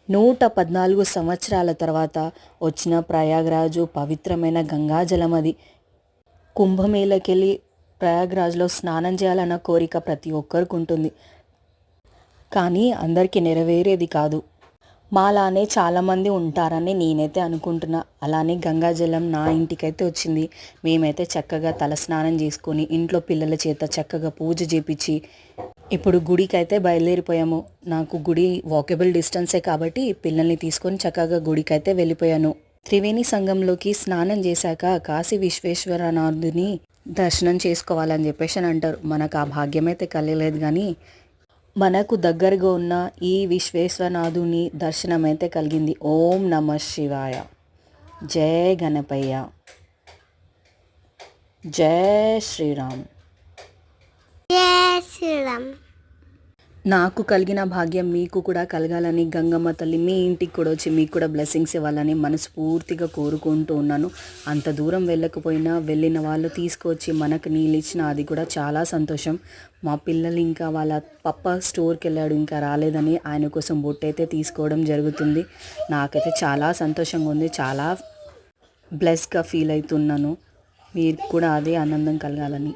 114 సంవత్సరాల తర్వాత వచ్చిన ప్రయాగ్రాజు పవిత్రమైన గంగాజలం అది. కుంభమేళకెళ్ళి ప్రయాగ్రాజ్లో స్నానం చేయాలన్న కోరిక ప్రతి ఒక్కరికి ఉంటుంది, కానీ అందరికీ నెరవేరేది కాదు. మాలానే చాలామంది ఉంటారని నేనైతే అనుకుంటున్నా. అలానే గంగాజలం నా ఇంటికైతే వచ్చింది. మేమైతే చక్కగా తలస్నానం చేసుకొని ఇంట్లో పిల్లల చేత చక్కగా పూజ చేపించి ఇప్పుడు గుడికి అయితే బయలుదేరిపోయాము. నాకు గుడి వాకబుల్ డిస్టెన్సే కాబట్టి పిల్లల్ని తీసుకొని చక్కగా గుడికి అయితే వెళ్ళిపోయాను. త్రివేణి సంఘంలోకి స్నానం చేశాక కాశీ విశ్వేశ్వరనాథుని దర్శనం చేసుకోవాలని చెప్పేసి అని అంటారు. మనకు ఆ భాగ్యం అయితే కలగలేదు, కానీ మనకు దగ్గరగా ఉన్న ఈ విశ్వేశ్వరనాథుని దర్శనం అయితే కలిగింది. ఓం నమ శివాయ. జయ గణపయ్య. జయ శ్రీరామ్. జయ శ్రీరామ్. నాకు కలిగిన భాగ్యం మీకు కూడా కలగాలని గంగమ్మ తల్లి మీ ఇంటికి కూడా వచ్చి మీకు కూడా బ్లెస్సింగ్స్ ఇవ్వాలని మనస్ఫూర్తిగా కోరుకుంటూ ఉన్నాను. అంత దూరం వెళ్ళకపోయినా వెళ్ళిన వాళ్ళు తీసుకొచ్చి మనకు నీళ్ళు ఇచ్చిన అది కూడా చాలా సంతోషం. మా పిల్లలు ఇంకా వాళ్ళ పప్ప స్టోర్కి వెళ్ళాడు, ఇంకా రాలేదని ఆయన కోసం బొట్టు అయితే తీసుకోవడం జరుగుతుంది. నాకైతే చాలా సంతోషంగా ఉంది, చాలా బ్లెస్గా ఫీల్ అవుతున్నాను. మీరు కూడా అదే ఆనందం కలగాలని